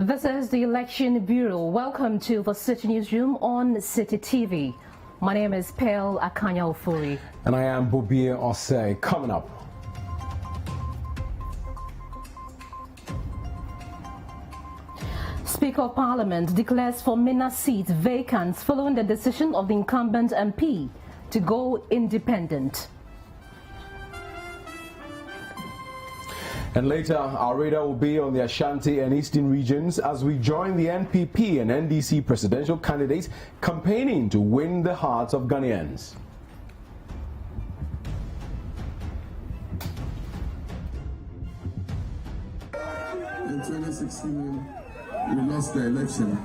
This is the Election Bureau. Welcome to the Citi Newsroom on Citi TV. My name is Akanya Ofori. And I am Bobbie Osei. Coming up. Speaker of Parliament declares for Minna seat vacant following the decision of the incumbent MP to go independent. And later, our radar will be on the Ashanti and Eastern regions as we join the NPP and NDC presidential candidates campaigning to win the hearts of Ghanaians. In 2016, we lost the election.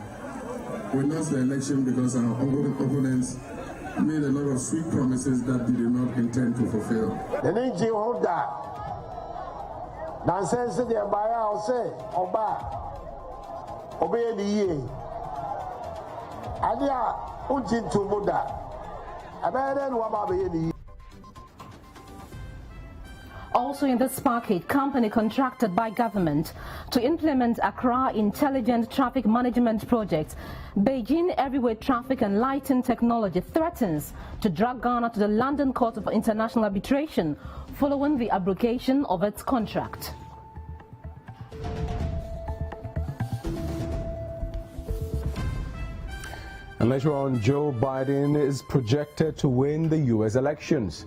We lost the election because our opponents made a lot of sweet promises that they did not intend to fulfill. Nonsense the Baya Osei, Oba, Obey the Ye. Adia Untin to Muda. Abadan Wababi. Also in this package, company contracted by government to implement Accra Intelligent Traffic Management Project. Beijing Everywhere Traffic and Lighting Technology threatens to drag Ghana to the London Court of International Arbitration following the abrogation of its contract. And later on, Joe Biden is projected to win the U.S. elections.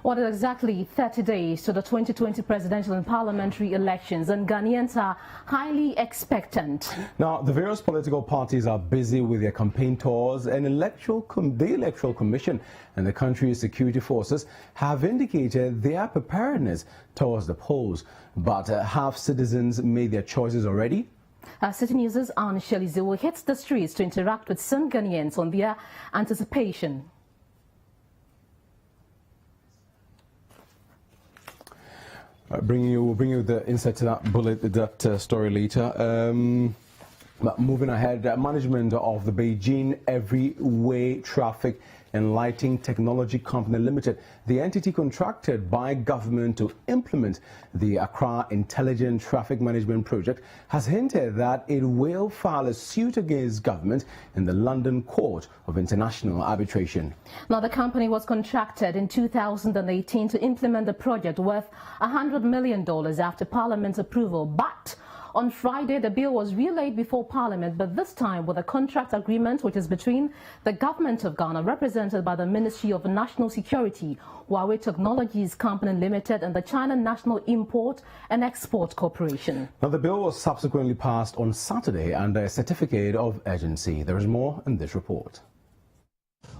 What is exactly 30 days to the 2020 presidential and parliamentary elections, and Ghanaians are highly expectant. Now, the various political parties are busy with their campaign tours, and the Electoral Commission and the country's security forces have indicated their preparedness towards the polls. But have citizens made their choices already? Citi News' Anne Shelize will hit the streets to interact with some Ghanaians on their anticipation. We'll bring you the insight to that story later. But moving ahead, management of the Beijing Everyway Traffic and Lighting Technology Company Limited, the entity contracted by government to implement the Accra Intelligent Traffic Management Project, has hinted that it will file a suit against government in the London Court of International Arbitration. Now, the company was contracted in 2018 to implement the project worth $100 million after Parliament's approval, but on Friday, the bill was relayed before Parliament, but this time with a contract agreement which is between the government of Ghana, represented by the Ministry of National Security, Huawei Technologies Company Limited, and the China National Import and Export Corporation. Now, the bill was subsequently passed on Saturday under a certificate of urgency. There is more in this report.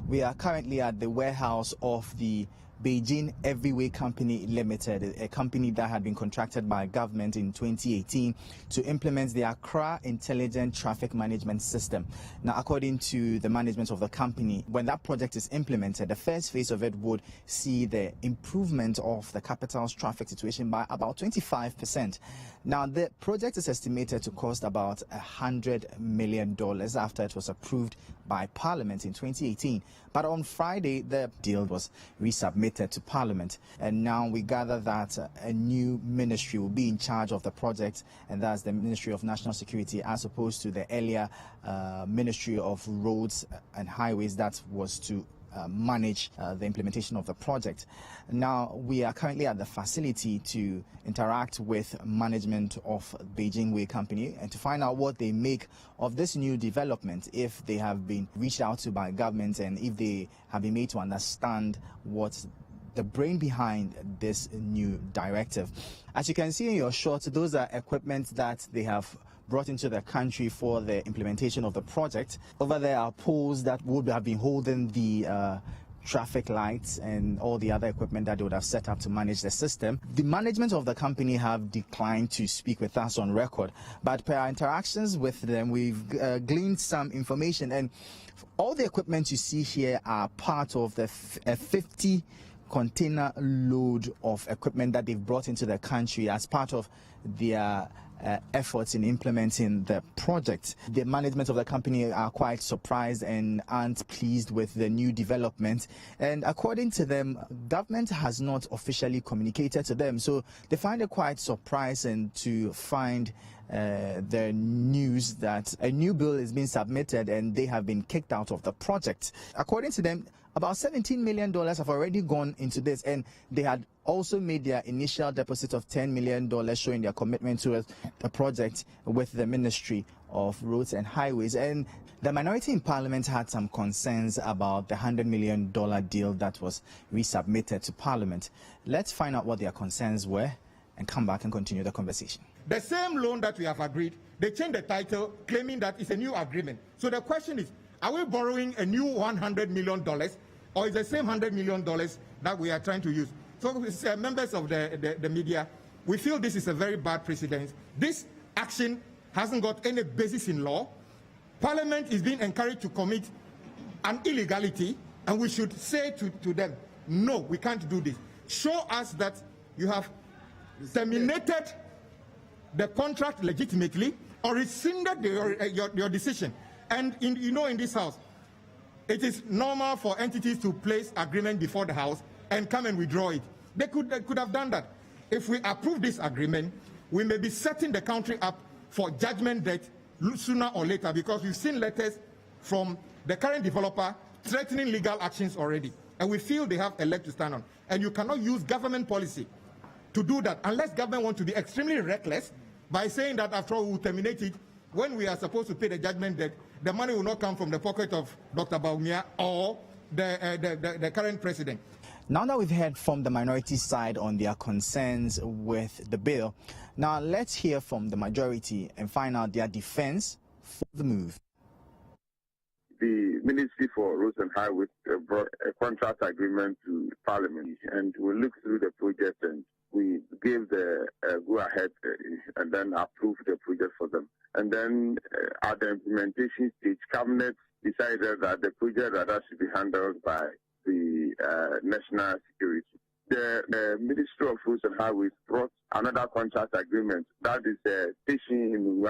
We are currently at the warehouse of the Beijing Everyway Company Limited, a company that had been contracted by government in 2018 to implement the Accra Intelligent Traffic Management System. Now, according to the management of the company, when that project is implemented, the first phase of it would see the improvement of the capital's traffic situation by about 25%. Now, the project is estimated to cost about $100 million after it was approved by Parliament in 2018. But on Friday, the deal was resubmitted to Parliament, and now we gather that a new ministry will be in charge of the project, and that's the Ministry of National Security, as opposed to the earlier Ministry of Roads and Highways that was to manage the implementation of the project. Now, we are currently at the facility to interact with management of Beijing Way Company and to find out what they make of this new development, if they have been reached out to by government and if they have been made to understand what the brain behind this new directive. As you can see in your shot, those are equipment that they have brought into the country for the implementation of the project. Over there are poles that would have been holding the traffic lights and all the other equipment that they would have set up to manage the system. The management of the company have declined to speak with us on record, but per our interactions with them, we've gleaned some information, and all the equipment you see here are part of the 50 container load of equipment that they've brought into the country as part of their efforts in implementing the project. The management of the company are quite surprised and aren't pleased with the new development, and according to them, government has not officially communicated to them, so they find it quite surprising to find the news that a new bill is being submitted and they have been kicked out of the project. According to them, about $17 million have already gone into this, and they had also made their initial deposit of $10 million, showing their commitment to the project with the Ministry of Roads and Highways. And the minority in Parliament had some concerns about the $100 million deal that was resubmitted to Parliament. Let's find out what their concerns were and come back and continue the conversation. The same loan that we have agreed, they changed the title, claiming that it's a new agreement. So the question is, are we borrowing a new $100 million, or is the same $100 million that we are trying to use? So, members of the media, we feel this is a very bad precedent. This action hasn't got any basis in law. Parliament is being encouraged to commit an illegality, and we should say to them, no, we can't do this. Show us that you have terminated the contract legitimately or rescinded your decision. And in this house, it is normal for entities to place agreement before the house and come and withdraw it. They could have done that. If we approve this agreement, we may be setting the country up for judgment debt sooner or later, because we've seen letters from the current developer threatening legal actions already. And we feel they have a leg to stand on. And you cannot use government policy to do that unless government wants to be extremely reckless by saying that after all we will terminate it when we are supposed to pay the judgment debt. The money will not come from the pocket of Dr. Baumia or the current president. Now that we've heard from the minority side on their concerns with the bill, now let's hear from the majority and find out their defense for the move. The Ministry for Roads and Highways brought a contract agreement to Parliament, and we looked through the project and we gave the go-ahead and then approved the project for them. And then at the implementation stage, Cabinet decided that the project that should be handled by the national security. The Ministry of Roads and Highways brought another contract agreement, that is station in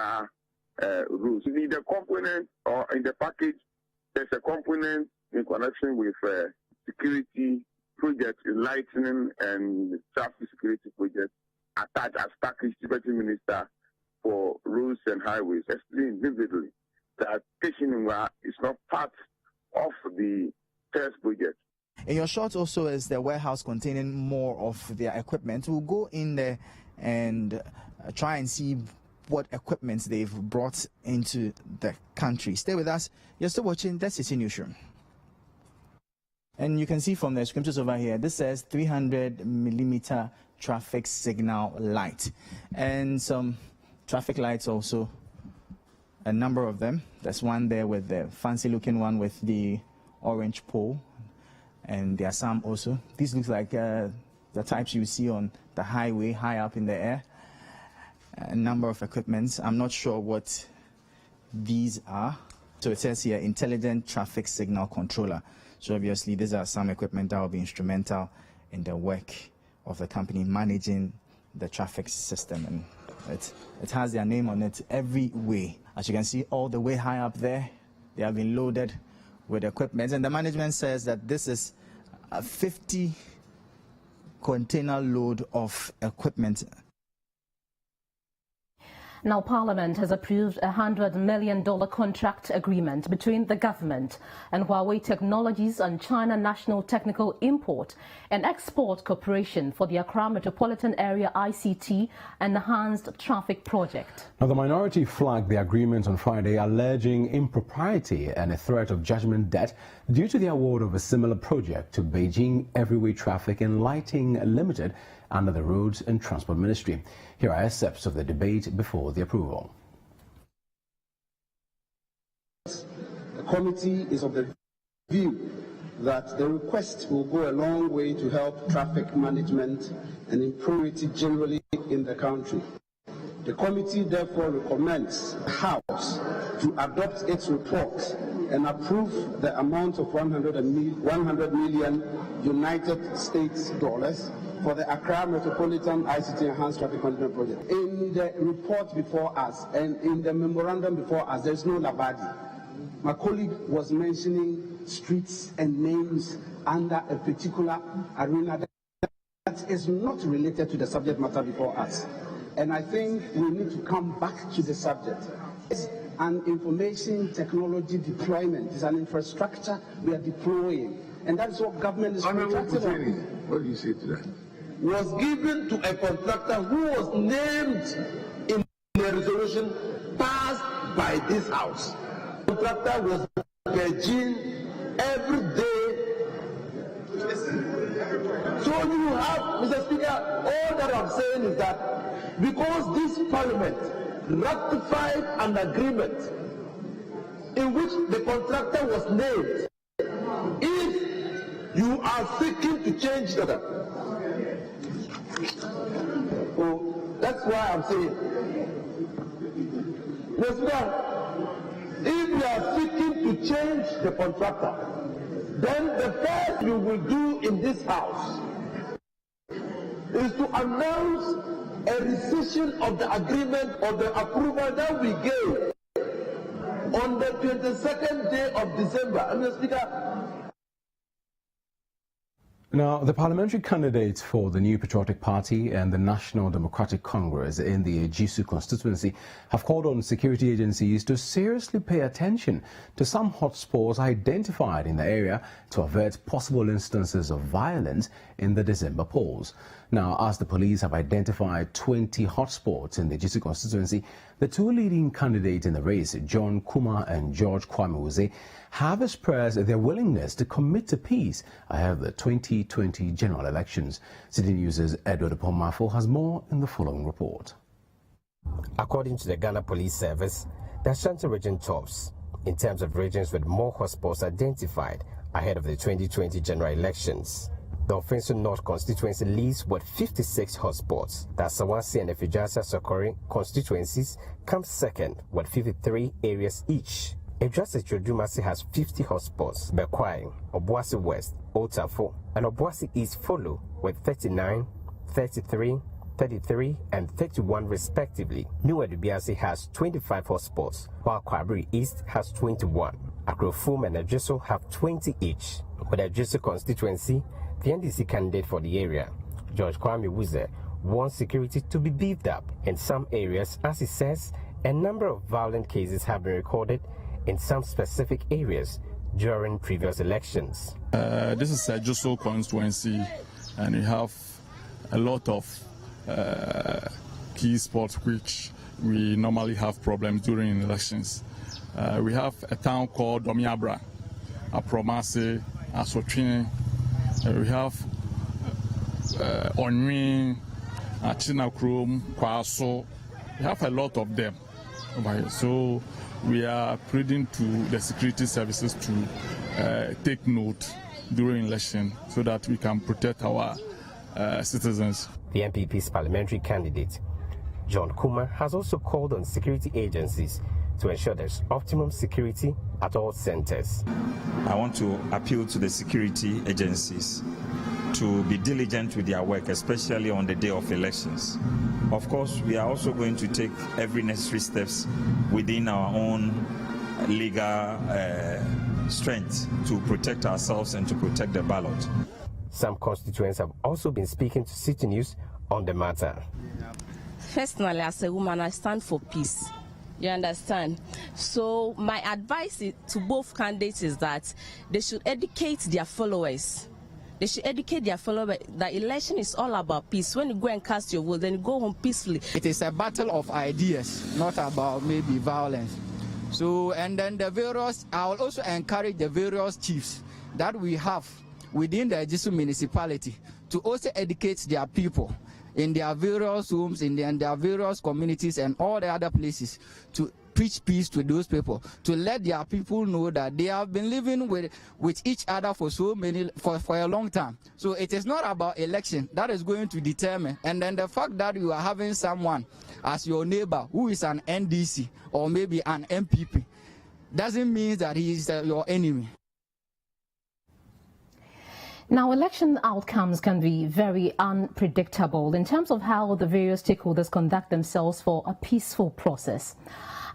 rules. In the component or in the package, there's a component in connection with security projects, lightning and traffic security projects attached as package Deputy Minister for Roads and Highways explained vividly that station is not part of the first project. In your shot also is the warehouse containing more of their equipment. We'll go in there and try and see what equipment they've brought into the country. Stay with us. You're still watching the Citi Newsroom. And you can see from the scriptures over here, this says 300mm traffic signal light. And some traffic lights also, a number of them. There's one there with the fancy looking one with the orange pole. And there are some also. These look like the types you see on the highway, high up in the air. A number of equipments. I'm not sure what these are. So it says here, intelligent traffic signal controller. So obviously these are some equipment that will be instrumental in the work of the company managing the traffic system. And it has their name on it every way. As you can see, all the way high up there, they have been loaded with equipment. And the management says that this is a 50 container load of equipment. Now, Parliament has approved a $100 million contract agreement between the government and Huawei Technologies and China National Technical Import and Export Corporation for the Accra Metropolitan Area ICT Enhanced Traffic Project. Now, the minority flagged the agreement on Friday, alleging impropriety and a threat of judgment debt due to the award of a similar project to Beijing Everyway Traffic and Lighting Limited under the Roads and Transport Ministry. Here are excerpts of the debate before the approval. The committee is of the view that the request will go a long way to help traffic management and impunity generally in the country. The committee therefore recommends the House to adopt its report and approve the amount of 100 million United States dollars for the Accra Metropolitan ICT Enhanced Traffic Management Project. In the report before us and in the memorandum before us, there is no Labadi. My colleague was mentioning streets and names under a particular arena that is not related to the subject matter before us. And I think we need to come back to the subject. It's an information technology deployment. It's an infrastructure we are deploying. And that's what government is contracted on. What do you say to that? Was given to a contractor who was named in the resolution passed by this House. The contractor was Beijing every day. So you have, Mr. Speaker, all that I'm saying is that because this Parliament ratified an agreement in which the contractor was named, if you are seeking to change that, so that's why I'm saying, Mr. Speaker, if you are seeking to change the contractor, then the first you will do in this House is to announce a rescission of the agreement or the approval that we gave on the 22nd day of December. Mr. Speaker. Now, the parliamentary candidates for the New Patriotic Party and the National Democratic Congress in the Ejisu constituency have called on security agencies to seriously pay attention to some hotspots identified in the area to avert possible instances of violence in the December polls. Now, as the police have identified 20 hotspots in the Ejisu constituency, the two leading candidates in the race, John Kuma and George Kwame Osei, have expressed their willingness to commit to peace ahead of the 2020 general elections. Citi News' Edward Pomafo has more in the following report. According to the Ghana Police Service, the Ashanti region tops in terms of regions with more hotspots identified ahead of the 2020 general elections. The Ofori North constituency leads with 56 hotspots. The Asawasi and the Fijasa Sokori constituencies come second with 53 areas each. Edrasa Chodumasi has 50 hotspots. Bekwai, Obuasi West, Otafo, and Obuasi East follow with 39, 33, 33, and 31 respectively. New Edubiasi has 25 hotspots, while Kwabri East has 21. Akrofum and Ejisu have 20 each. With Ejisu constituency, the NDC candidate for the area, George Kwame Wuze, wants security to be beefed up. In some areas, as he says, a number of violent cases have been recorded in some specific areas during previous elections. This is a Ejisu constituency, and we have a lot of key spots which we normally have problems during elections. We have a town called Domiabra, Apromase, Asotwin. We have Onwin, Chinakrum, Kwaso. We have a lot of them. So we are pleading to the security services to take note during election so that we can protect our citizens. The NPP's parliamentary candidate, John Kuma, has also called on security agencies to ensure there's optimum security at all centers. I want to appeal to the security agencies to be diligent with their work, especially on the day of elections. Of course, we are also going to take every necessary steps within our own legal strength to protect ourselves and to protect the ballot. Some constituents have also been speaking to Citi News on the matter. personally, as a woman, I stand for peace. You understand? So my advice to both candidates is that they should educate their followers. They should educate their followers that election is all about peace. When you go and cast your vote, then you go home peacefully. It is a battle of ideas, not about maybe violence. So, and then the various, I will also encourage the various chiefs that we have within the Ejisu municipality to also educate their people in their various homes, in their various communities and all the other places, to preach peace to those people, to let their people know that they have been living with each other for for a long time. So it is not about election that is going to determine. And then the fact that you are having someone as your neighbor who is an NDC or maybe an MPP doesn't mean that he is your enemy. Now, election outcomes can be very unpredictable in terms of how the various stakeholders conduct themselves for a peaceful process.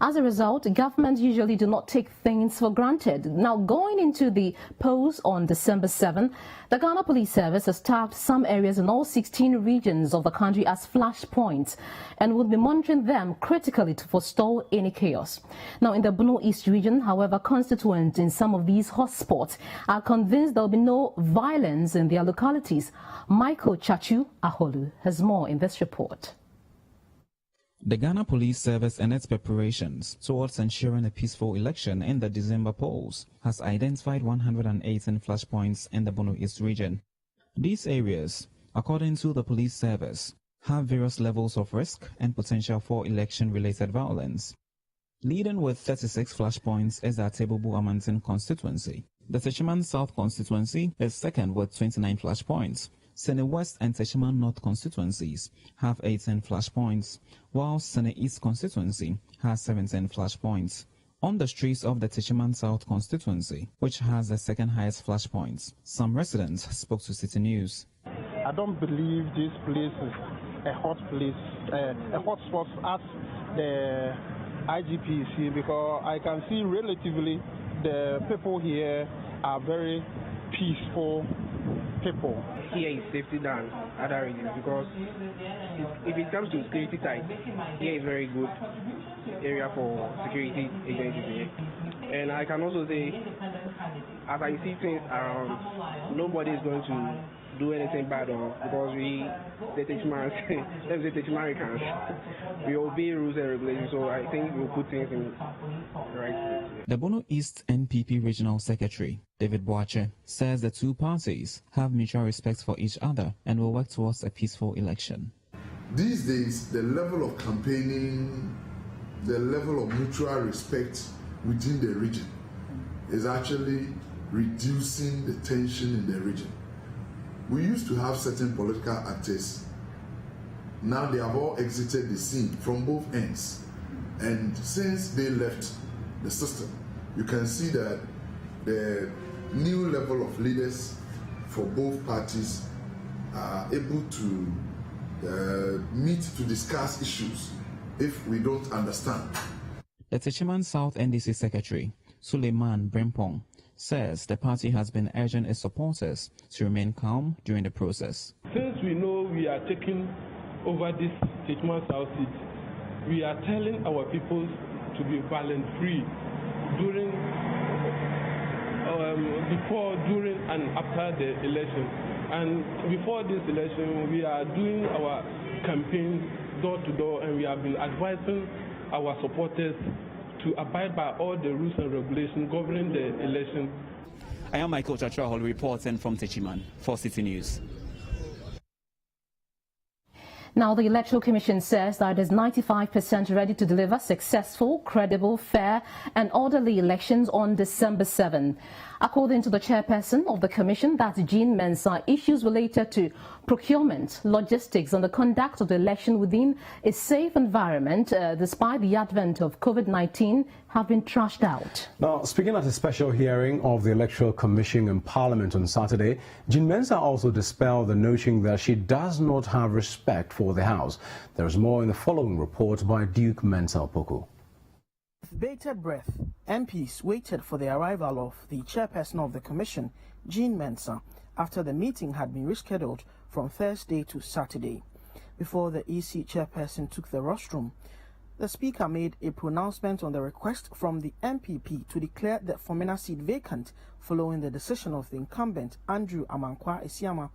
As a result, governments usually do not take things for granted. Now, going into the polls on December 7, the Ghana Police Service has tagged some areas in all 16 regions of the country as flashpoints and will be monitoring them critically to forestall any chaos. Now, in the Bono East region, however, constituents in some of these hotspots are convinced there will be no violence in their localities. Michael Chachu Aholu has more in this report. The Ghana Police Service and its preparations towards ensuring a peaceful election in the December polls has identified 118 flashpoints in the Bono East region. These areas, according to the police service, have various levels of risk and potential for election-related violence. Leading with 36 flashpoints is the Atebubu Amantin constituency. The Techiman South constituency is second with 29 flashpoints. Sene West and Techiman North constituencies have 18 flashpoints, while Sene East constituency has 17 flashpoints. On the streets of the Techiman South constituency, which has the second highest flashpoints, some residents spoke to Citi News. I don't believe this place is a hot place, a hot spot as the IGP is here, because I can see relatively the people here are very peaceful people. Here is safety than other regions, because if it comes to security type, here is very good area for security agencies here. And I can also say, as I see things around, nobody is going to do anything bad because the Techimaricans, we obey rules and regulations, so I think we'll put things in the right place. The Bono East NPP Regional Secretary, David Boache, says the two parties have mutual respect for each other and will work towards a peaceful election. These days, the level of campaigning, the level of mutual respect within the region is actually reducing the tension in the region. We used to have certain political actors. Now they have all exited the scene from both ends. And since they left the system, you can see that the new level of leaders for both parties are able to meet to discuss issues if we don't understand. The Techiman South NDC Secretary, Suleiman Brempong, says the party has been urging its supporters to remain calm during the process. Since we know we are taking over this Techiman South seat, we are telling our people to be violence-free during, before, during, and after the election. And before this election, we are doing our campaign door to door, and we have been advising our supporters to abide by all the rules and regulations governing the election. I am Michael Chatrahol reporting from Techiman for Citi News. Now, the Electoral Commission says that it is 95% ready to deliver successful, credible, fair and orderly elections on December 7. According to the chairperson of the Commission, that's Jean Mensah, issues related to procurement, logistics and the conduct of the election within a safe environment, despite the advent of COVID-19, have been trashed out. Now, speaking at a special hearing of the Electoral Commission in Parliament on Saturday, Jean Mensah also dispelled the notion that she does not have respect for the House. There is more in the following report by Duke Mensah Opoku. With bated breath, MPs waited for the arrival of the chairperson of the Commission, Jean Mensah, after the meeting had been rescheduled from Thursday to Saturday. before the EC chairperson took the rostrum. The Speaker made a pronouncement on the request from the MPP to declare the Fomena seat vacant following the decision of the incumbent Andrew Amankwa Esiama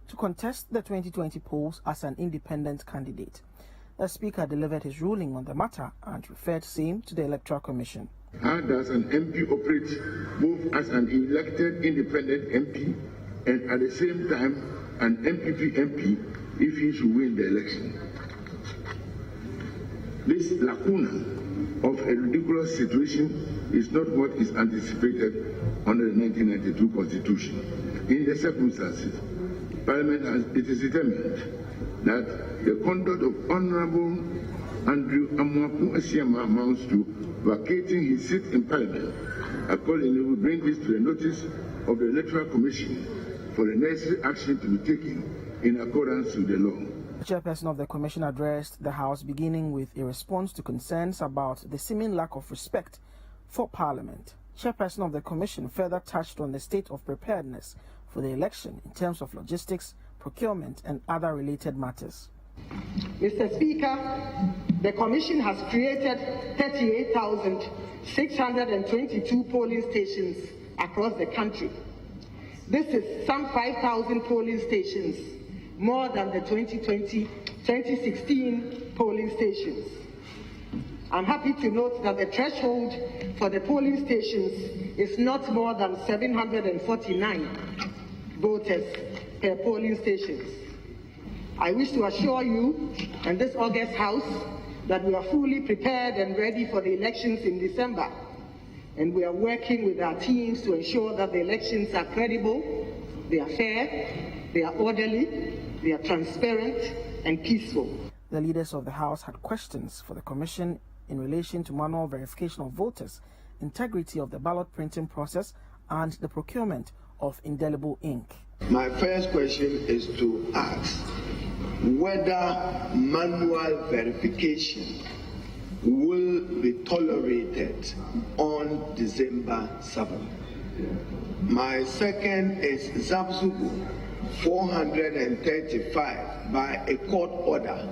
to contest the 2020 polls as an independent candidate. The Speaker delivered his ruling on the matter and referred same to the Electoral Commission. How does an MP operate both as an elected independent MP and at the same time an MPP MP if he should win the election? This lacuna of a ridiculous situation is not what is anticipated under the 1992 Constitution. In the circumstances, Parliament it is determined that the conduct of Honourable Andrew Amankwa Esiama amounts to vacating his seat in Parliament. Accordingly, we bring this to the notice of the Electoral Commission for the necessary action to be taken in accordance with the law. The chairperson of the commission addressed the House, beginning with a response to concerns about the seeming lack of respect for Parliament. Chairperson of the commission further touched on the state of preparedness for the election in terms of logistics, procurement, and other related matters. Mr. Speaker, the Commission has created 38,622 polling stations across the country. This is some 5,000 polling stations, more than the 2016 polling stations. I'm happy to note that the threshold for the polling stations is not more than 749 voters per polling stations. I wish to assure you and this august House that we are fully prepared and ready for the elections in December, and we are working with our teams to ensure that the elections are credible, they are fair, they are orderly, they are transparent and peaceful. The leaders of the House had questions for the Commission in relation to manual verification of voters, integrity of the ballot printing process, and the procurement of indelible ink. My first question is to ask whether manual verification will be tolerated on December 7th. My second is Zabzugu 435 by a court order,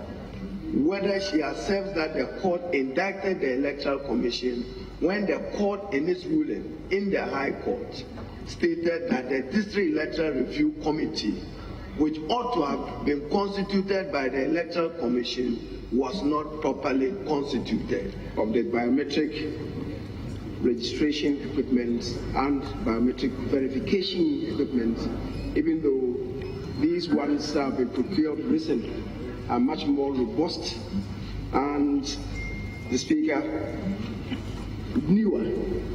whether she accepts that the court indicted the Electoral Commission when the court in its ruling in the High Court stated that the District Electoral Review Committee, which ought to have been constituted by the Electoral Commission, was not properly constituted. Of the biometric registration equipment and biometric verification equipment, even though these ones have been procured recently, are much more robust and, the Speaker, newer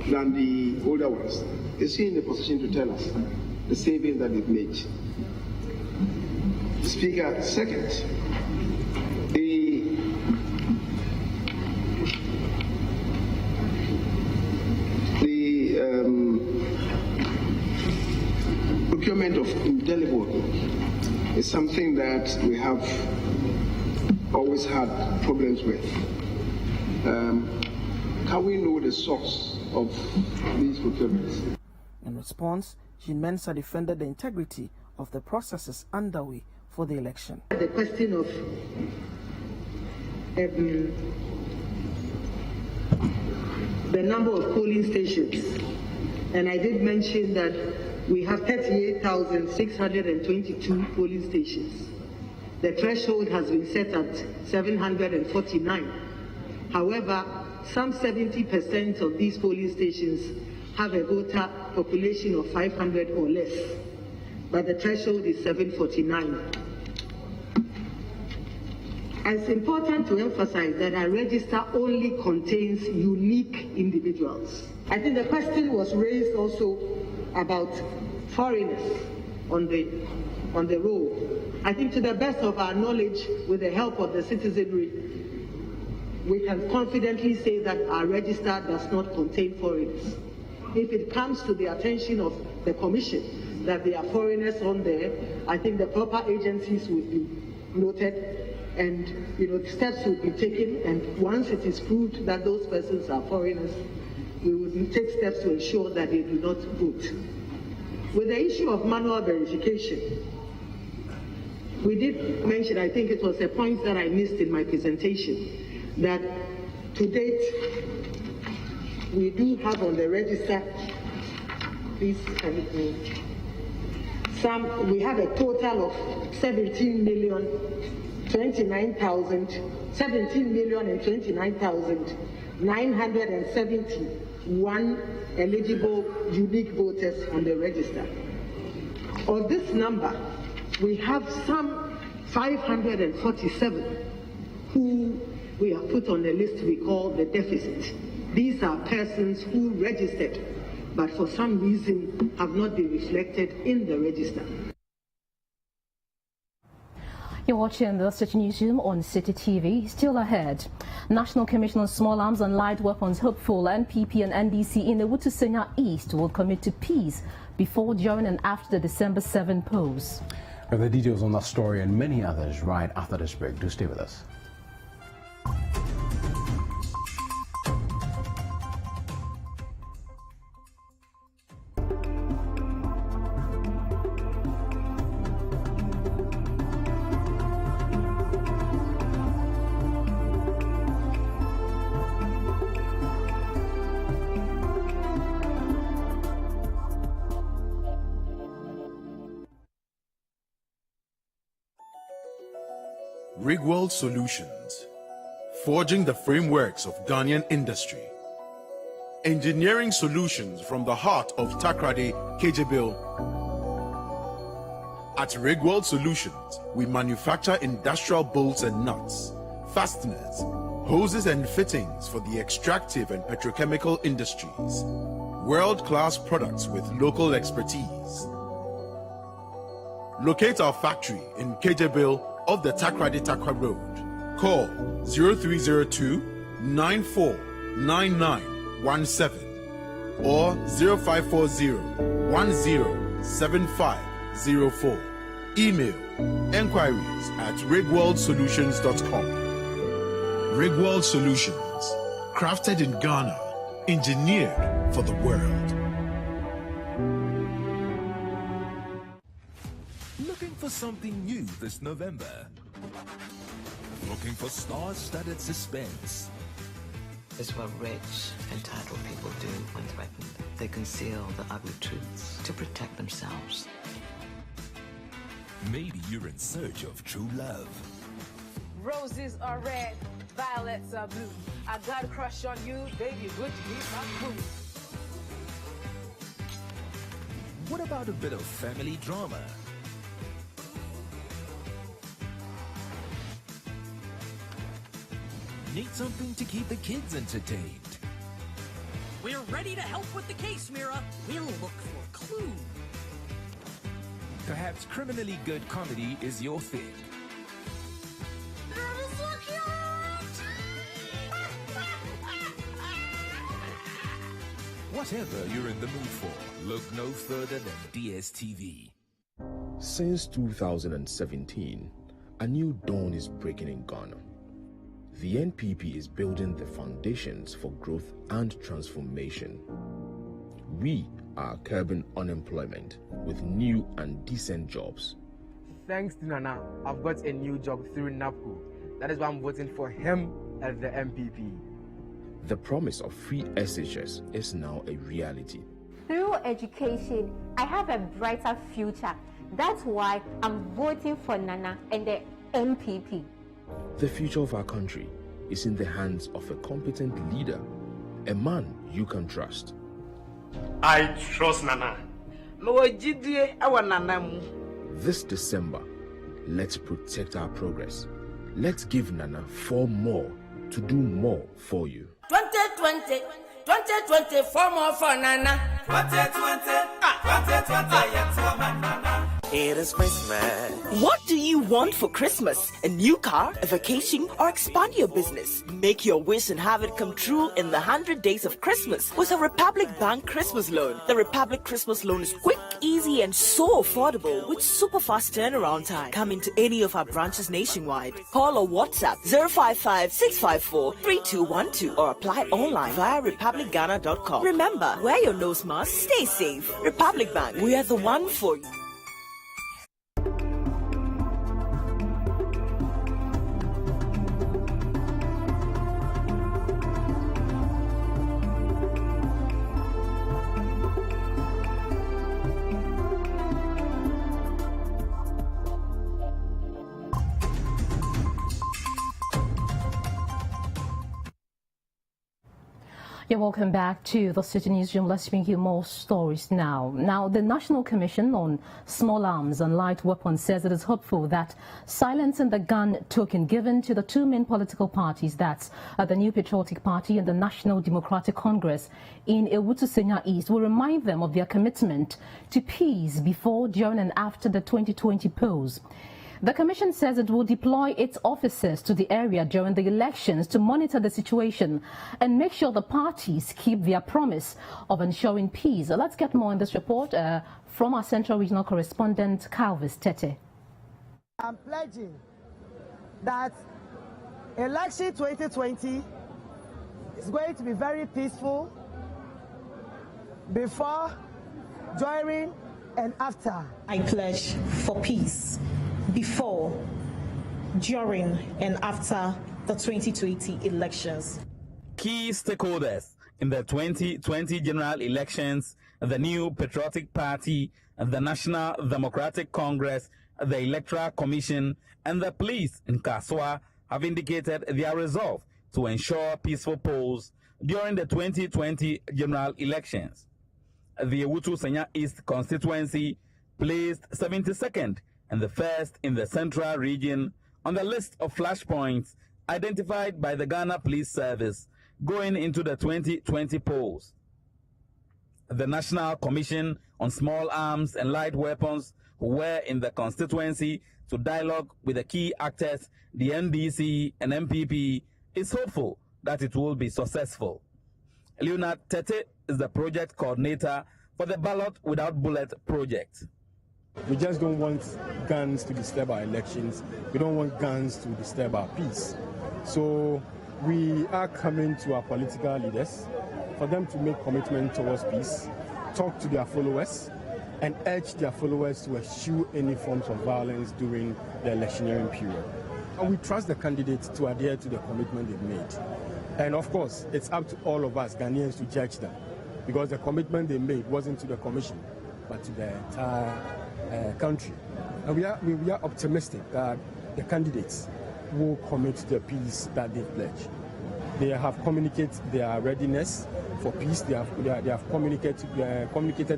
than the older ones. Is he in the position to tell us the savings that they've made? Speaker, second, the procurement of indelible is something that we have always had problems with. Can we know the source of these procurements? In response, Jean Mensa defended the integrity of the processes underway for the election. The question of the number of polling stations, and I did mention that we have 38,622 polling stations. The threshold has been set at 749. However, some 70% of these polling stations have a voter population of 500 or less, but the threshold is 749. It's important to emphasize that our register only contains unique individuals. I think the question was raised also about foreigners on the roll. I think to the best of our knowledge, with the help of the citizenry, we can confidently say that our register does not contain foreigners. If it comes to the attention of the Commission that there are foreigners on there, I think the proper agencies will be noted and steps will be taken, and once it is proved that those persons are foreigners, we will take steps to ensure that they do not vote. With the issue of manual verification, We did mention, I think it was a point that I missed in my presentation, that to date, we do have on the register, please, we have a total of 17,029,971 eligible unique voters on the register. Of this number, we have some 547 who we have put on the list we call the deficit. These are persons who registered, but for some reason have not been reflected in the register. You're watching the Citi Newsroom on Citi TV. Still ahead, National Commission on Small Arms and Light Weapons hopeful NPP and NDC in the Wutusenya East will commit to peace before, during and after the December 7 polls. We have the details on that story and many others right after this break. Do stay with us. Rigworld Solutions, forging the frameworks of Ghanaian industry. Engineering solutions from the heart of Takrade, Kejebil. At Rigworld Solutions, we manufacture industrial bolts and nuts, fasteners, hoses and fittings for the extractive and petrochemical industries. World-class products with local expertise. Locate our factory in Kejebil of the Takrade Takwa Road. Call 0302 949917 or 0540 107504. Email enquiries at rigworldsolutions.com. Rigworld Solutions, crafted in Ghana, engineered for the world. Looking for something new this November? Looking for star-studded suspense? It's what rich, entitled people do when threatened. They conceal the ugly truths to protect themselves. Maybe you're in search of true love. Roses are red, violets are blue. I got a crush on you, baby, would you be my boo? What about a bit of family drama? Need something to keep the kids entertained? We're ready to help with the case, Mira. We'll look for clues. Perhaps criminally good comedy is your thing. Whatever you're in the mood for, look no further than DSTV. Since 2017, a new dawn is breaking in Ghana. The NPP is building the foundations for growth and transformation. We are curbing unemployment with new and decent jobs. Thanks to Nana, I've got a new job through NAPCO. That is why I'm voting for him as the MPP. The promise of free SHS is now a reality. Through education, I have a brighter future. That's why I'm voting for Nana and the MPP. The future of our country is in the hands of a competent leader, a man you can trust. I trust Nana. This December, let's protect our progress. Let's give Nana 4 more to do more for you. 2020, 4 more for Nana. 2020, It is Christmas. What do you want for Christmas? A new car, a vacation, or expand your business? Make your wish and have it come true in the 100 days of Christmas with a Republic Bank Christmas loan. The Republic Christmas loan is quick, easy, and so affordable with super fast turnaround time. Come into any of our branches nationwide. Call or WhatsApp 055-654-3212 or apply online via republicghana.com. Remember, wear your nose mask, stay safe. Republic Bank, we are the one for you. You're welcome back to the Citi Newsroom. Let's bring you more stories now. Now, the National Commission on Small Arms and Light Weapons says it is hopeful that silencing the gun token given to the two main political parties, that's the New Patriotic Party and the National Democratic Congress in Ewutu-Senya East, will remind them of their commitment to peace before, during and after the 2020 polls. The Commission says it will deploy its officers to the area during the elections to monitor the situation and make sure the parties keep their promise of ensuring peace. Let's get more in this report from our Central Regional Correspondent, Calvis Tete. I'm pledging that election 2020 is going to be very peaceful before, during, and after. I pledge for peace before, during, and after the 2020 elections. Key stakeholders in the 2020 general elections, the New Patriotic Party, the National Democratic Congress, the Electoral Commission, and the police in Kaswa have indicated their resolve to ensure peaceful polls during the 2020 general elections. The Ewutu-Senya East constituency placed 72nd and the first in the central region on the list of flashpoints identified by the Ghana Police Service going into the 2020 polls. The National Commission on Small Arms and Light Weapons, who were in the constituency to dialogue with the key actors, the NDC and MPP, is hopeful that it will be successful. Leonard Tete is the project coordinator for the Ballot Without Bullet project. We just don't want guns to disturb our elections. We don't want guns to disturb our peace. So we are coming to our political leaders for them to make commitment towards peace, talk to their followers, and urge their followers to eschew any forms of violence during the electioneering period. And we trust the candidates to adhere to the commitment they've made. And of course, it's up to all of us Ghanaians to judge them, because the commitment they made wasn't to the commission, but to the entire country. And we are optimistic that the candidates will commit to the peace that they pledged. They have communicated their readiness for peace. They have communicated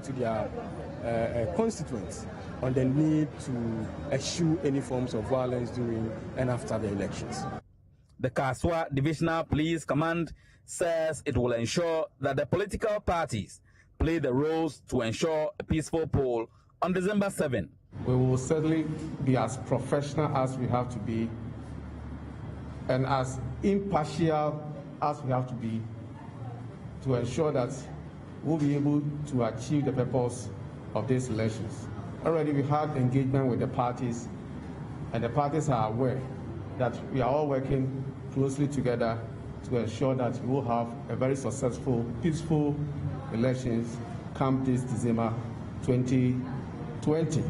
to their constituents on the need to eschew any forms of violence during and after the elections. The Kaswa Divisional Police Command says it will ensure that the political parties play the roles to ensure a peaceful poll on December 7. We will certainly be as professional as we have to be and as impartial as we have to be to ensure that we'll be able to achieve the purpose of these elections. Already we had engagement with the parties, and the parties are aware that we are all working closely together to ensure that we will have a very successful, peaceful elections come this December 2020.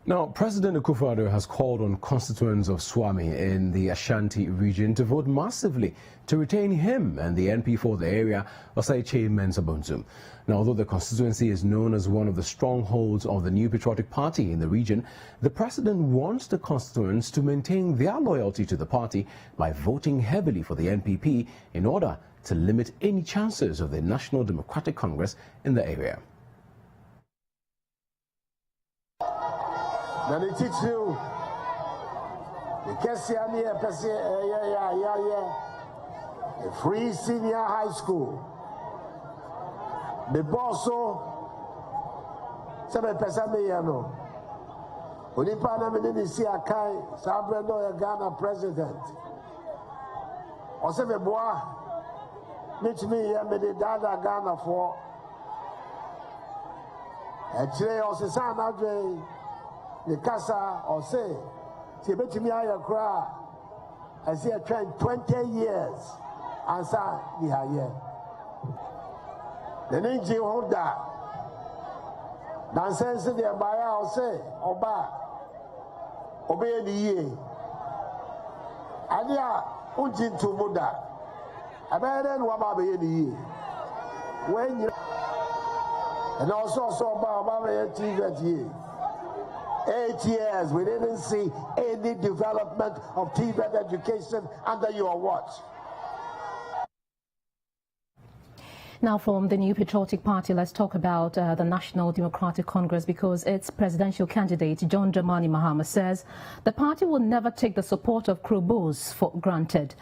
Now, President Akufo-Addo has called on constituents of Swami in the Ashanti region to vote massively to retain him and the NP for the area, Osei Mensah-Bonsu. Now, although the constituency is known as one of the strongholds of the New Patriotic Party in the region, the president wants the constituents to maintain their loyalty to the party by voting heavily for the NPP in order to limit any chances of the National Democratic Congress in the area. Then it teaches you a free senior high school. The boss so 7% million. Onipa na me ni si akai Sabre no Ghana president. Ose me boa me ya me de dada Ghana for. Actually ose sa na dwe the Casa or say, Tibetimi Ayakra, I see a trend 20 years, answer the higher. The Ninji Honda, Dansense the Abaya or say, Oba, obey the ye. Adia Unjin to Buddha, Abadan Wababe the ye. When you and also saw Baba TV. 8 years, we didn't see any development of TVET education under your watch. Now from the new Patriotic Party, let's talk about the National Democratic Congress, because its presidential candidate, John Dramani Mahama, says the party will never take the support of Krobos for granted.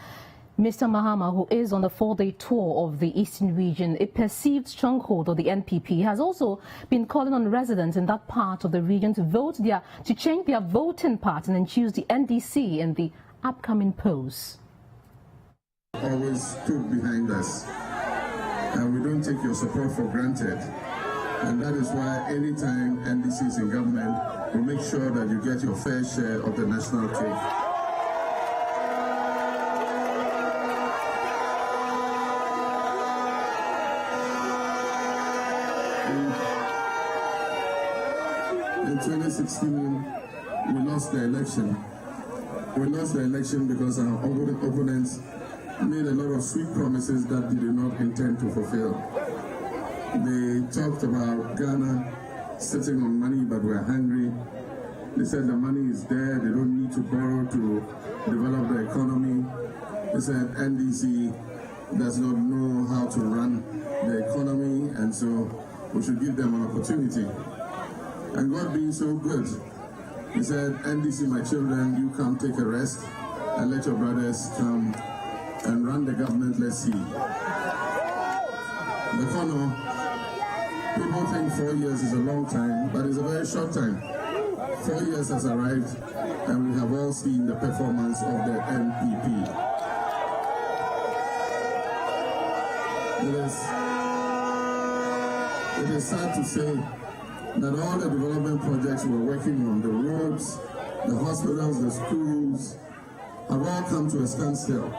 Mr. Mahama, who is on a 4-day tour of the Eastern region, a perceived stronghold of the NPP, has also been calling on residents in that part of the region to change their voting pattern and choose the NDC in the upcoming polls. Always stood behind us, and we don't take your support for granted. And that is why anytime NDC is in government, we make sure that you get your fair share of the national cake. In 2016, we lost the election. We lost the election because our opponents made a lot of sweet promises that they did not intend to fulfill. They talked about Ghana sitting on money, but we're hungry. They said the money is there, they don't need to borrow to develop the economy. They said NDC does not know how to run the economy, and so we should give them an opportunity. And God being so good, he said, NDC, my children, you come take a rest and let your brothers come and run the government. Let's see. The corner, people think 4 years is a long time, but it's a very short time. 4 years has arrived, and we have all seen the performance of the NPP. It is sad to say that all the development projects we're working on, the roads, the hospitals, the schools, have all come to a standstill.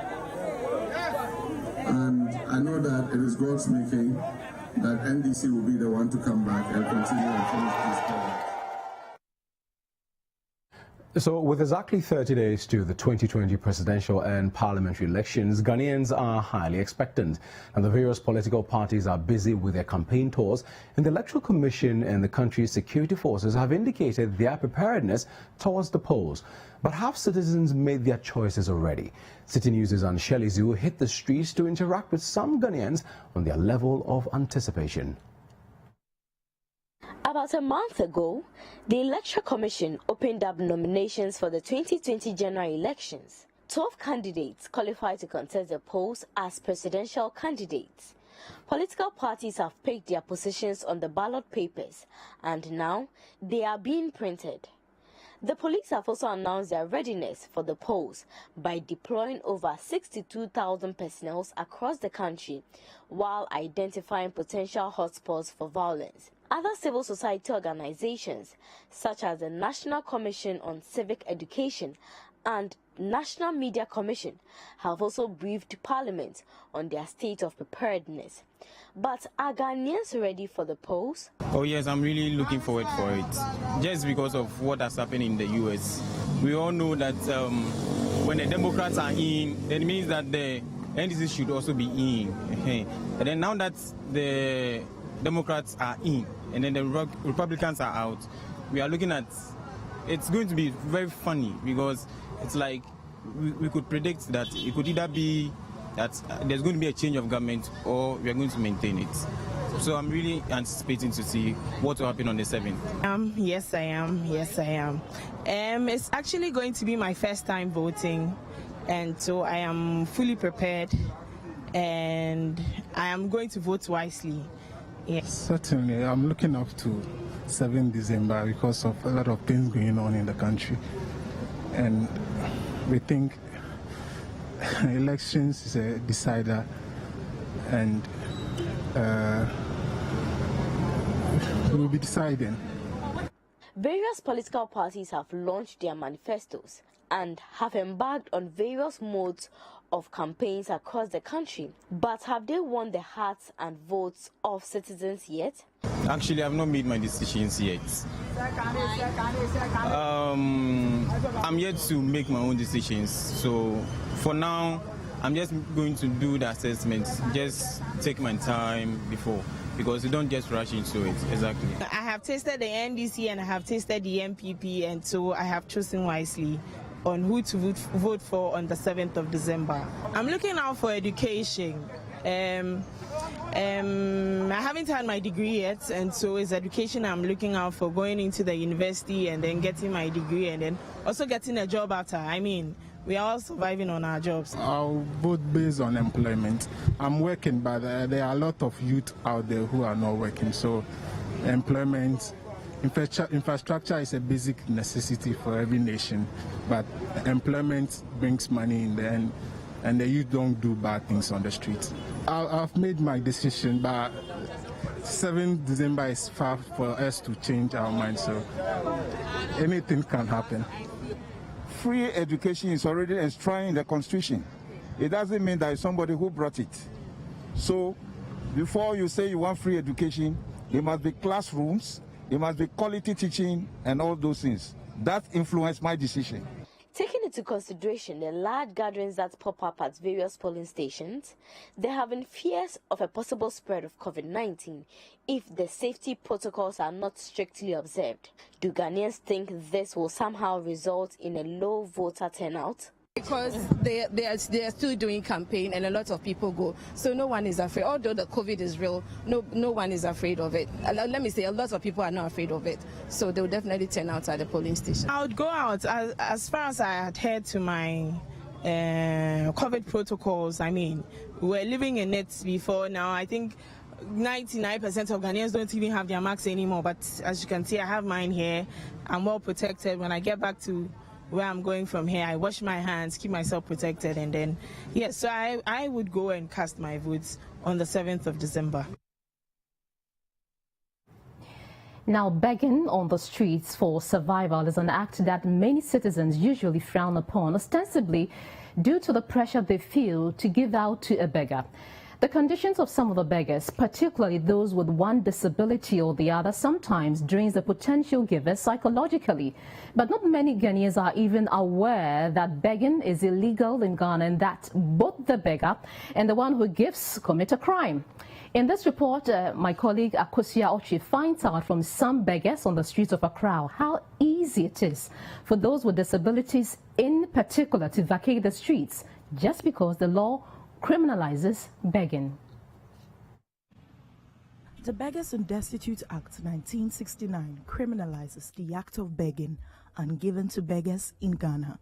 And I know that it is God's making that NDC will be the one to come back and continue and finish this project. So with exactly 30 days to the 2020 presidential and parliamentary elections, Ghanaians are highly expectant, and the various political parties are busy with their campaign tours, and the Electoral Commission and the country's security forces have indicated their preparedness towards the polls. But have citizens made their choices already? Citi News' and Shelley Zhu hit the streets to interact with some Ghanaians on their level of anticipation. About a month ago, the Electoral Commission opened up nominations for the 2020 general elections. 12 candidates qualified to contest the polls as presidential candidates. Political parties have picked their positions on the ballot papers, and now they are being printed. The police have also announced their readiness for the polls by deploying over 62,000 personnel across the country while identifying potential hotspots for violence. Other civil society organizations, such as the National Commission on Civic Education and National Media Commission, have also briefed Parliament on their state of preparedness. But are Ghanaians ready for the polls? Oh yes, I'm really looking forward for it. Just because of what has happened in the US. We all know that when the Democrats are in, that means that the NDC should also be in. And then now that the Democrats are in and then the Republicans are out, we are looking at, it's going to be very funny, because it's like we could predict that it could either be that there's going to be a change of government or we are going to maintain it. So I'm really anticipating to see what will happen on the 7th. Yes, I am. Yes, I am. It's actually going to be my first time voting, and so I am fully prepared, and I am going to vote wisely. Yes. Certainly, I'm looking up to 7 December because of a lot of things going on in the country, and we think elections is a decider, and we'll be deciding. Various political parties have launched their manifestos and have embarked on various modes of campaigns across the country. But have they won the hearts and votes of citizens yet? Actually, I've not made my decisions yet. I'm yet to make my own decisions. So for now, I'm just going to do the assessment, just take my time before, because you don't just rush into it. Exactly. I have tasted the NDC and I have tasted the MPP, and so I have chosen wisely on who to vote for on the 7th of December. I'm looking out for education. I haven't had my degree yet, and so it's education I'm looking out for, going into the university and then getting my degree and then also getting a job after. I mean, we are all surviving on our jobs. I'll vote based on employment. I'm working, but there are a lot of youth out there who are not working. So employment, infrastructure is a basic necessity for every nation, but employment brings money in the end, and the youth don't do bad things on the street. I've made my decision, but 7th December is far for us to change our mind, so anything can happen. Free education is already enshrined in the Constitution. It doesn't mean that it's somebody who brought it. So before you say you want free education, there must be classrooms, there must be quality teaching and all those things. That influenced my decision. Taking into consideration the large gatherings that pop up at various polling stations, there have been fears of a possible spread of COVID-19 if the safety protocols are not strictly observed. Do Ghanaians think this will somehow result in a low voter turnout? Because they are still doing campaign and a lot of people go, so no one is afraid. Although the COVID is real, no one is afraid of it. Let me say, a lot of people are not afraid of it, so they will definitely turn out at the polling station. I would go out as far as I adhere to my COVID protocols. I mean, we were living in it before. Now I think 99% of Ghanaians don't even have their masks anymore, but as you can see, I have mine here. I'm well protected. When I get back to where I'm going from here, I wash my hands, keep myself protected, and then, yes, so I would go and cast my votes on the 7th of December. Now, begging on the streets for survival is an act that many citizens usually frown upon, ostensibly due to the pressure they feel to give out to a beggar. The conditions of some of the beggars, particularly those with one disability or the other, sometimes drains the potential givers psychologically. But not many Ghanaians are even aware that begging is illegal in Ghana and that both the beggar and the one who gives commit a crime. In this report, my colleague Akosua Ochi finds out from some beggars on the streets of Accra how easy it is for those with disabilities in particular to vacate the streets just because the law criminalizes begging. The Beggars and Destitute Act 1969 criminalizes the act of begging and given to beggars in Ghana.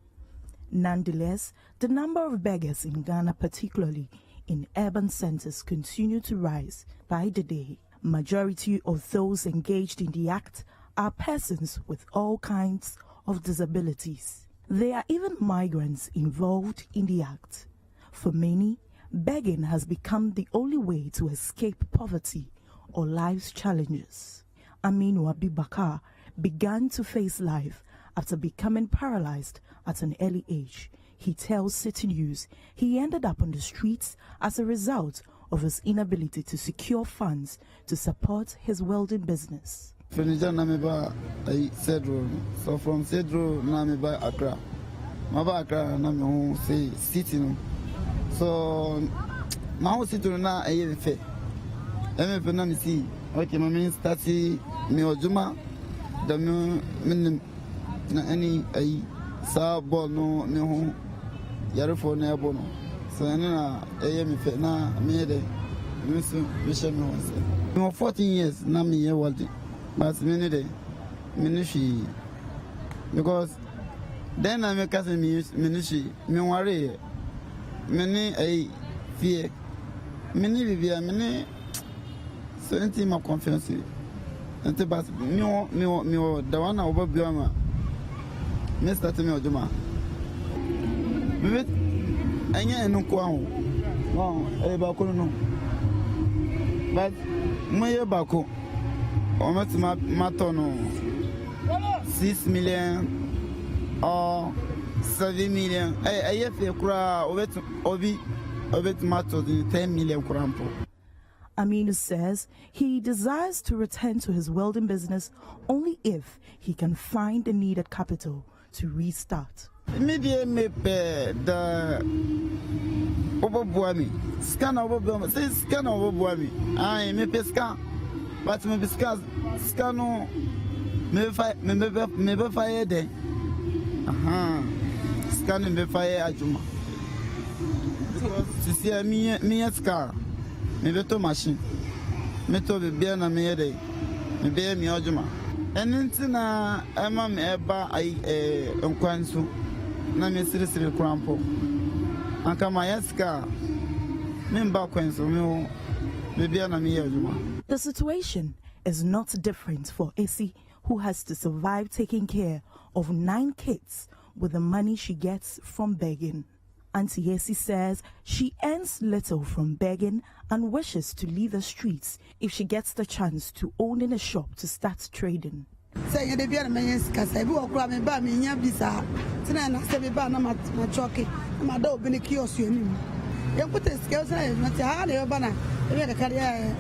Nonetheless, the number of beggars in Ghana, particularly in urban centers, continue to rise by the day. Majority of those engaged in the act are persons with all kinds of disabilities. There are even migrants involved in the act. For many, begging has become the only way to escape poverty or life's challenges. Aminu Abibakar began to face life after becoming paralyzed at an early age. He tells Citi News he ended up on the streets as a result of his inability to secure funds to support his welding business. So from Cedro, Namiba Accra. Maba Accra, Nami say Citi. So now Citi na a fair. I'm see. Okay, my means stati me ojuma. The me na any a sa ball no me home. Yaro for na bono. So na me fair na me de. Me so me share me once. Me 14 years na me ye world. But me de me she because then I make us me she me worry. Many a fear, many Vivia, many 70 more confiance. And the bus, me, the one over Bioma, Mr. Timmy Juma. Maybe I ain't no quam, no, a bacono. But my bacco, almost matono 6 million or 7 million. I have a crowd over matters in 10 million crampo. Aminu says he desires to return to his welding business only if he can find the needed capital to restart. Media me pay the Bobbie. Scan over Bobbie. Say scan over Bobbie. I me pay scan. But me scan no me fire there. Scanning the fire ajuma. Because to see me scar. Me beto machine. Me to be na me yede. Me be mi ojuma. Enti na ema me eba ai nkwansu. Na me siri krampo. Anka ma yeska. Me mba kwansu me be na me ojuma. The situation is not different for Osei, who has to survive taking care of 9 kids with the money she gets from begging. Auntie Osei says she earns little from begging and wishes to leave the streets if she gets the chance to own in a shop to start trading. Say the beer man say we walk around by me nya bisa. Tina na say be ba na ma choke. Ma do be ni kiosk you ni. You put the scales na ti ha na ba na. E be ka carry.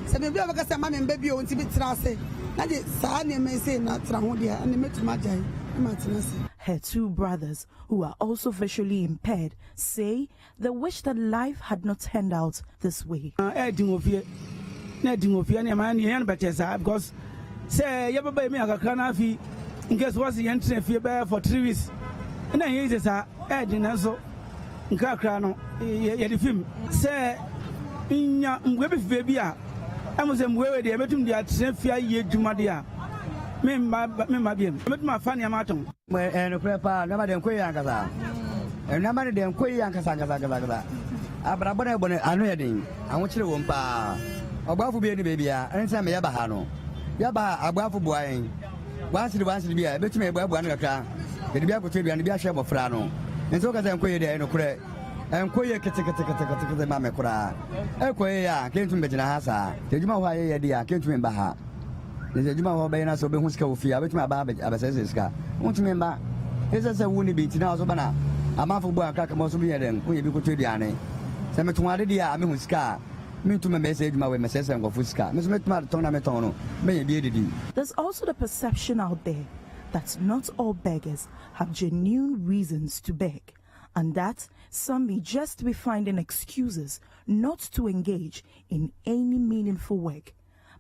Say me be ba ka say ma me baby o nti bi tra say. Na je sa na me say na tra ho dia na me tuma jai. Her 2 brothers, who are also visually impaired, say they wish that life had not turned out this way. Because say you buy me a crana fee in case was the entry fee for 3 weeks. And then he is adding so Crano, the film. Say in your baby, I was aware they met him the Atsenfia ye Jumadia. Me met my funny amatum. And prepare nobody and Quayaga. And nobody then Quayaga. Abrabone, I'm reading. I want you to wumpa. About to be any baby, and some Yabahano. Yaba, about for boying. Once to be a bit me about 1 o'clock. The Biaco tree and the Biashab of Frano. And so as I'm quay there, no credit. And Quaya the Mamma Cora. Equaya came to Medina, the Juma idea came to me Baha. The Juma Bayana so Behuska Fia, which my babbage Abaseska. Won't remember? This is a wounded beat in our Sobana. A month of work, I can also be then, we be to Diane. Semetuadia, I mean, Ska. Me to my message, my message and go Fusca. Miss Metona may be the. There's also the perception out there that not all beggars have genuine reasons to beg, and that some may just be finding excuses not to engage in any meaningful work,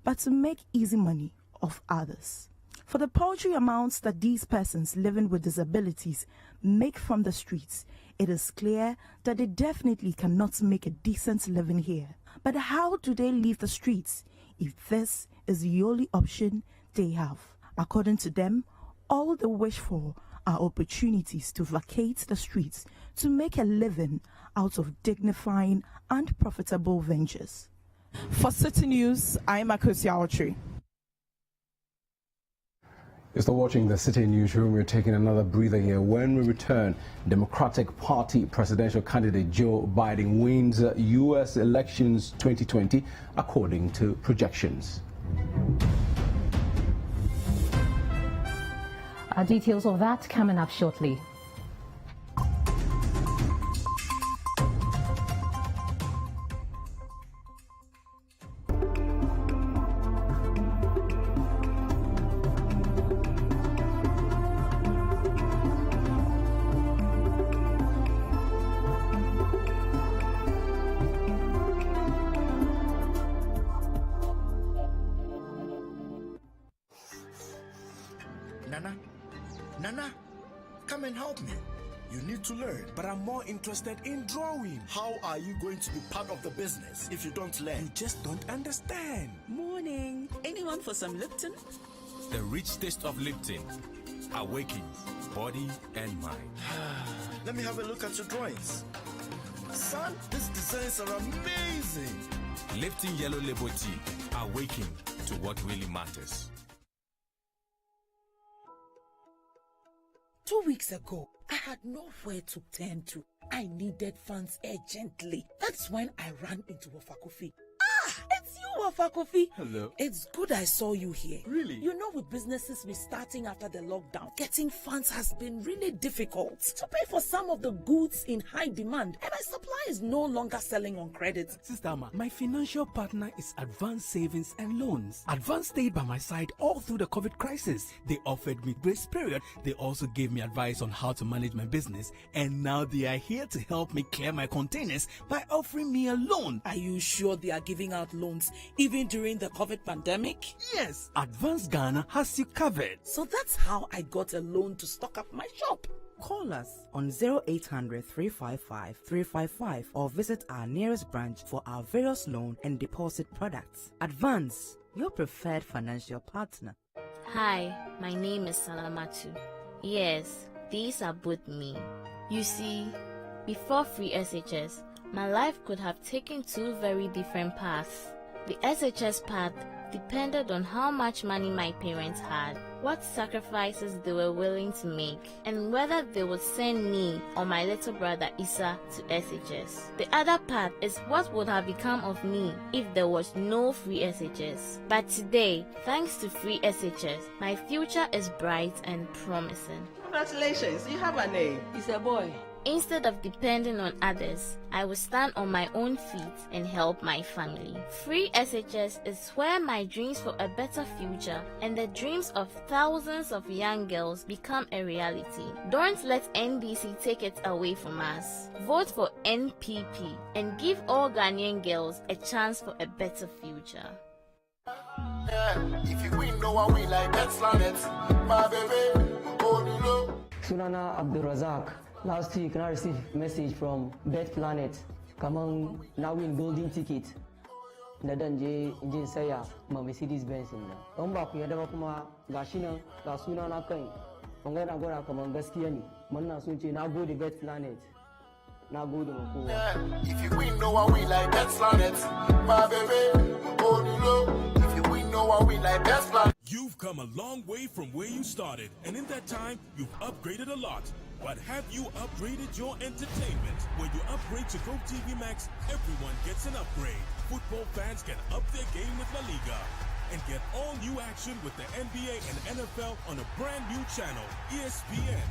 but to make easy money off others. For the paltry amounts that these persons living with disabilities make from the streets, it is clear that they definitely cannot make a decent living here. But how do they leave the streets if this is the only option they have? According to them, all they wish for are opportunities to vacate the streets to make a living out of dignifying and profitable ventures. For Citi News, I'm Akanya. You're still watching the Citi Newsroom. We're taking another breather here. When we return, Democratic Party presidential candidate Joe Biden wins U.S. elections 2020 according to projections. Details of that coming up shortly. Nana, come and help me. You need to learn, but I'm more interested in drawing. How are you going to be part of the business if you don't learn? You just don't understand. Morning. Anyone for some Lipton? The rich taste of Lipton awakens body and mind. Let me have a look at your drawings. Son, these designs are amazing. Lipton Yellow Label Tea, awaken to what really matters. 2 weeks ago, I had nowhere to turn to. I needed funds urgently. That's when I ran into Ofakofi. It's you, Ofakofi. Hello. It's good I saw you here. Really? You know, with businesses restarting after the lockdown, getting funds has been really difficult to pay for some of the goods in high demand, and my supply is no longer selling on credit. Sister Ama, my financial partner is Advanced Savings and Loans. Advanced stayed by my side all through the COVID crisis. They offered me grace period. They also gave me advice on how to manage my business, and now they are here to help me clear my containers by offering me a loan. Are you sure they are giving out loans even during the COVID pandemic? Yes, Advance Ghana has you covered. So that's how I got a loan to stock up my shop. Call us on 0800 355 355 or visit our nearest branch for our various loan and deposit products. Advance, your preferred financial partner. Hi, my name is Salamatu. Yes, these are both me. You see, before free SHS, my life could have taken two very different paths. The SHS path depended on how much money my parents had, what sacrifices they were willing to make, and whether they would send me or my little brother Issa to SHS. The other path is what would have become of me if there was no free SHS. But today, thanks to free SHS, my future is bright and promising. Congratulations, you have a name. It's a boy. Instead of depending on others, I will stand on my own feet and help my family. Free SHS is where my dreams for a better future and the dreams of thousands of young girls become a reality. Don't let NDC take it away from us. Vote for NPP and give all Ghanaian girls a chance for a better future. Yeah, if you win, no one win like that planet. My baby, oh no. Sunana Abdul Razak. Last week, I received a message from Bet Planet. Come on, now win golden ticket. Nadanje Injin Saya, my Mercedes Benz. Omba Kuyadava Kuma, Gashina, Gasuna Nakai. Ongana Gora come on Gaskiani. Mana Sunchi, now go to Bet Planet. Now go to Moko. Yeah, if you win, no one win like Bet Planet. My baby, oh no. If you win, no one win like Bet Planet. You've come a long way from where you started, and in that time, you've upgraded a lot. But have you upgraded your entertainment? When you upgrade to Go TV Max, everyone gets an upgrade. Football fans can up their game with La Liga and get all new action with the NBA and NFL on a brand new channel, ESPN.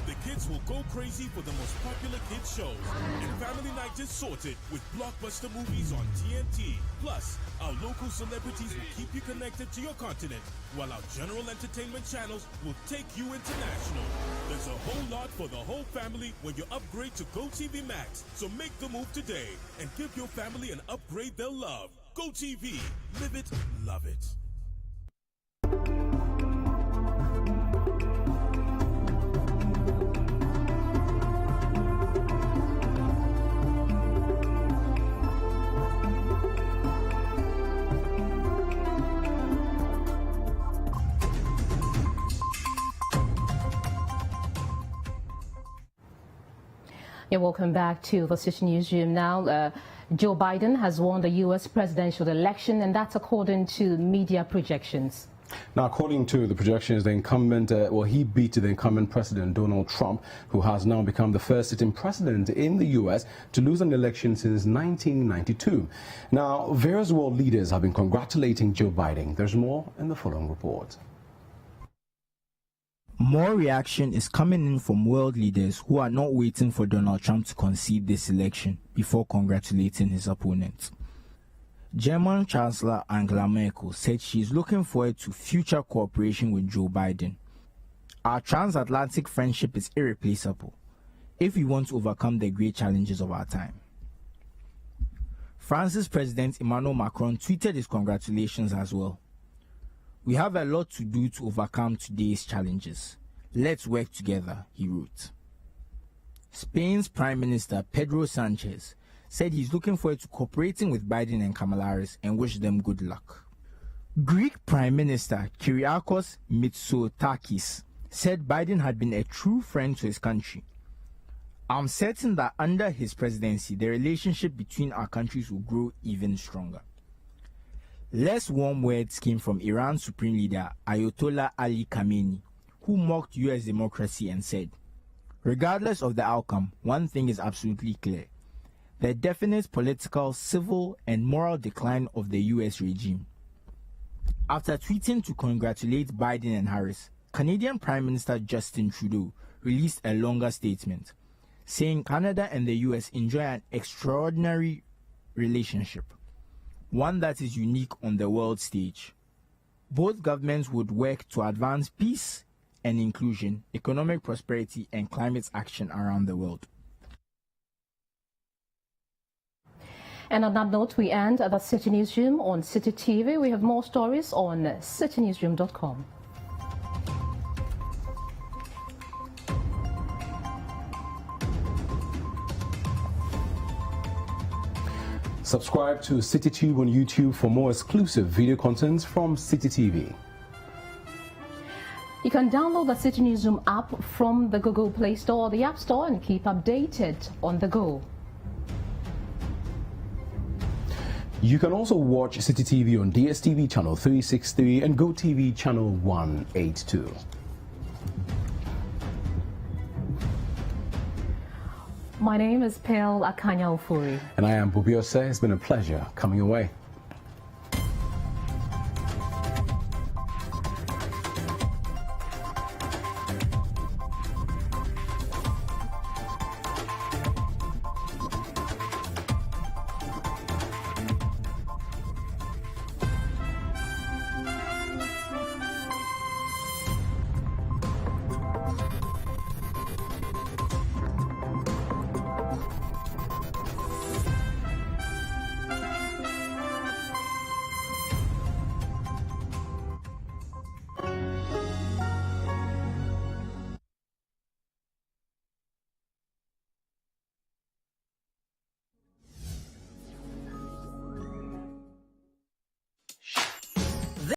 The kids will go crazy for the most popular kids shows, and family night is sorted with blockbuster movies on TNT. Plus, our local celebrities will keep you connected to your continent, while our general entertainment channels will take you international. There's a whole lot for the whole family when you upgrade to Go TV Max. So make the move today and give your family an upgrade they'll love. Go TV. Live it, love it. Yeah, welcome back to the Citi Newsroom. Now, Joe Biden has won the U.S. presidential election, and that's according to media projections. Now, according to the projections, the incumbent, he beat the incumbent President Donald Trump, who has now become the first sitting president in the U.S. to lose an election since 1992. Now, various world leaders have been congratulating Joe Biden. There's more in the following report. More reaction is coming in from world leaders who are not waiting for Donald Trump to concede this election before congratulating his opponent. German Chancellor Angela Merkel said she is looking forward to future cooperation with Joe Biden. Our transatlantic friendship is irreplaceable if we want to overcome the great challenges of our time. France's President Emmanuel Macron tweeted his congratulations as well. We have a lot to do to overcome today's challenges. Let's work together, he wrote. Spain's Prime Minister Pedro Sanchez said he's looking forward to cooperating with Biden and Kamala Harris and wish them good luck. Greek Prime Minister Kyriakos Mitsotakis said Biden had been a true friend to his country. I'm certain that under his presidency, the relationship between our countries will grow even stronger. Less warm words came from Iran's Supreme Leader Ayatollah Ali Khamenei, who mocked U.S. democracy and said, regardless of the outcome, one thing is absolutely clear: the definite political, civil, and moral decline of the U.S. regime. After tweeting to congratulate Biden and Harris, Canadian Prime Minister Justin Trudeau released a longer statement, saying Canada and the U.S. enjoy an extraordinary relationship, one that is unique on the world stage. Both governments would work to advance peace and inclusion, economic prosperity, and climate action around the world. And on that note, we end the Citi Newsroom on Citi TV. We have more stories on citinewsroom.com. Subscribe to Citi Tube on YouTube for more exclusive video contents from Citi TV. You can download the Citi Newsroom app from the Google Play Store or the App Store and keep updated on the go. You can also watch Citi TV on DSTV channel 363 and GoTV channel 182. My name is Akanya Ofori. And I am Bobbie Osei. It's been a pleasure coming your way.